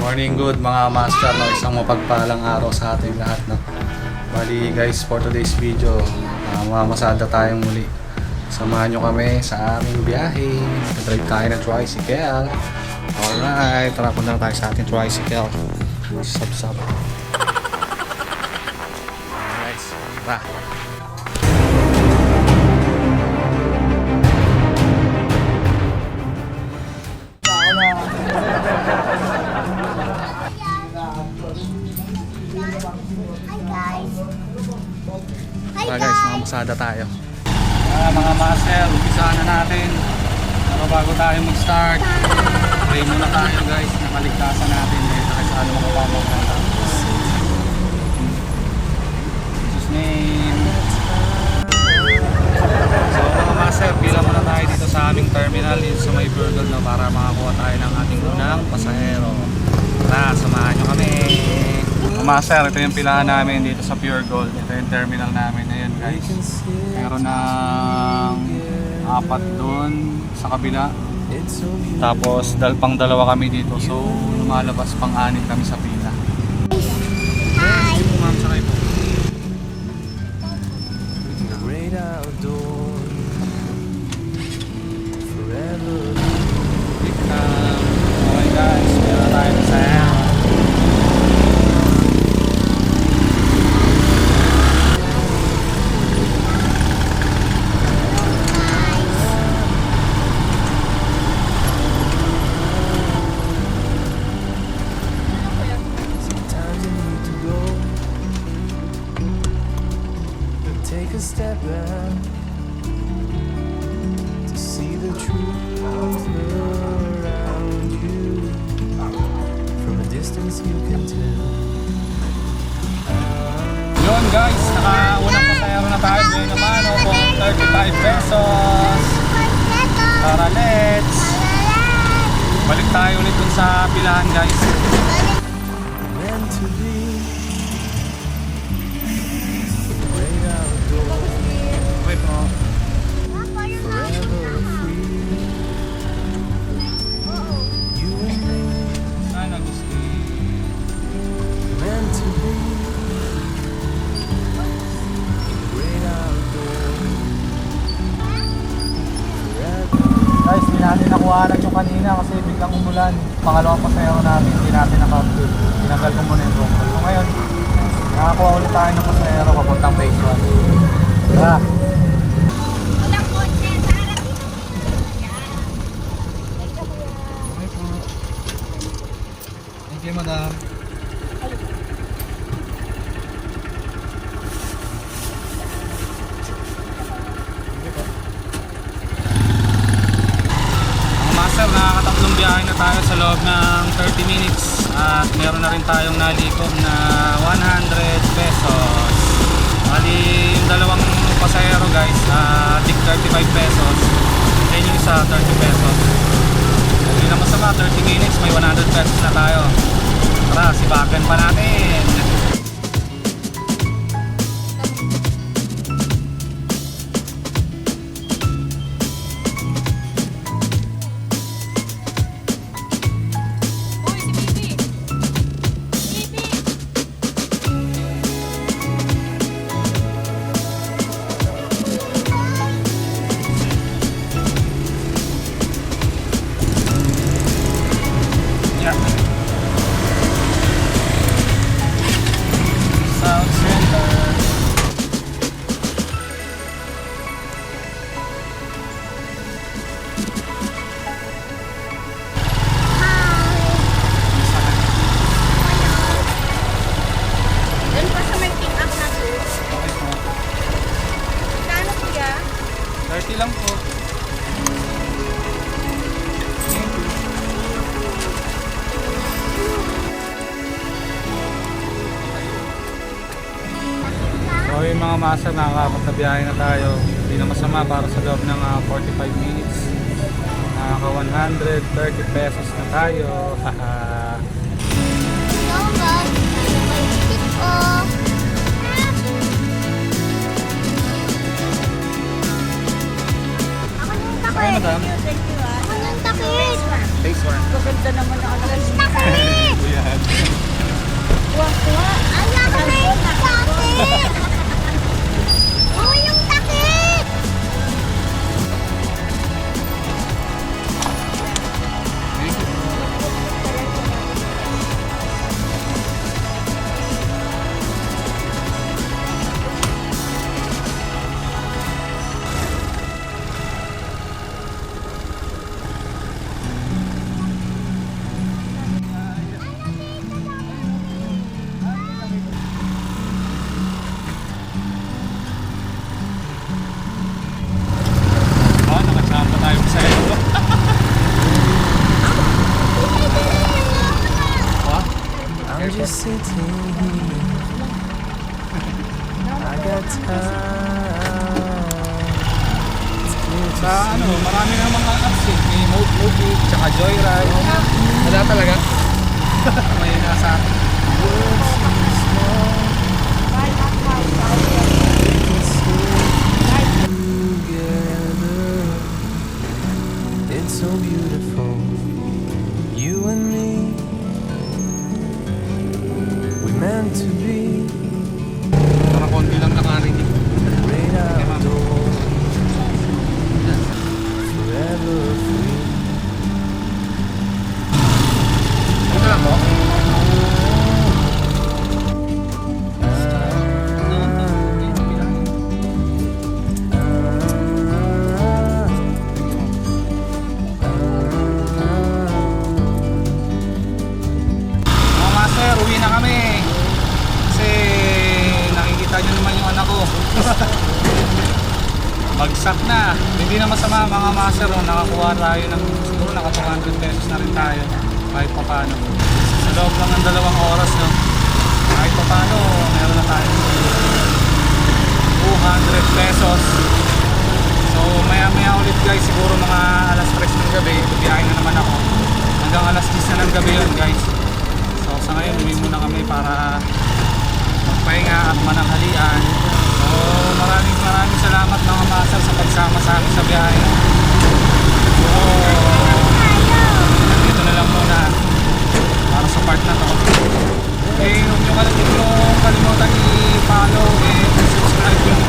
Morning good mga master, no? Isang mapagpalang araw sa ating lahat, no? Bali guys, for today's video, mamasada tayong muli. Samahan nyo kami sa aming biyahe. Drive tayo ng tricycle. Alright, tara punta na tayo sa ating tricycle. Sab-sab. Alright, tara. Tara guys, mamasada tayo. Mga master, umpisahan na natin. Pero bago tayo mag-start, pray muna tayo guys na maligtasan natin dito kasi sa ano mga pamamagitan. Jesus name. So mga master, pila muna tayo dito sa aming terminal dito sa may Burgol, no, para makakuha tayo ng ating unang pasahero. Tara, samahan nyo kami. Mga master, ito yung pilahan namin dito sa Pure Gold. Ito yung terminal namin. Ayan guys. Meron ng 4 doon sa kabila. Tapos pang dalawa kami dito. So lumalabas pang 6 kami sa pila. Hi! Hindi po ma'am, sakay po. Okay guys, meron tayo na sa take a step back to see the truth around you. From a distance you can tell. yun guys, nakaunang pasayaro na tayo. Doon naman, po 35 pesos. Tara, let's balik tayo ulit dun sa pilahan guys. Meant to be the great outdoors. Okay po. Forever free. You and me. Sana gusto. Meant to be the great outdoors. Guys, hindi natin nakuha yung kanina kasi biglang umulan. Pangalawang pasayaro namin, hindi natin naka-upload. Tinanggal ko muna yung GoPro. So ngayon, nakakuha ulit tayo ng pasayaro papuntang phase 1. Tara! Thank you, madam. Master, nakakatatlong biyahe na tayo sa loob ng 30 minutes at meron na rin tayong nalikom na 100 pesos. Bali yung dalawang pasahero guys, tig 35 pesos, then yung isa 30 pesos. Hindi na masama, 30 minutes may 100 pesos na tayo. Tara, sibagan pa natin. Yeah. South Center. Doon pa sa may pick up na doon. Okay po. Kano kuya? 30 lang po. So yung mga master, nakakapagtabiyahe na tayo. Hindi na masama para sa loob ng 45 minutes. Nakaka 130 pesos na tayo. Haha. Ay, madam. Thank you, ah. Phase 1. Maganda naman ang ano. Kuya. just sitting here. I got time. It's clear to Sa see. ano, marami na mga apps eh. May Mode Movie, tsaka Joyride. Wala talaga. May nasa atin. World seems small. We can stay together. It's so beautiful. You and me. We meant to be. Para konti lang nakarinig. Great outdoors. Forever free. Ito lang po. Mga master, uwi na kami. Kasi nakikita nyo naman yung anak ko. Bagsak na. Hindi na masama mga master. No? Nakakuha tayo ng siguro naka 200 pesos na rin tayo. Kahit pa paano. Sa loob lang ng 2 oras. No? Kahit pa paano, meron na tayo 200 pesos. So maya maya ulit guys. Siguro mga alas 3 ng gabi. Bibiyahin na naman ako. Hanggang alas 10 na ng gabi yun guys. So sa ngayon, uwi muna kami para magpahinga at mananghalian. So maraming salamat mga master sa pagsama sa amin sa biyahe. So dito na lang muna para sa part na to. Eh, huwag nyo kalimutan i-follow and subscribe yung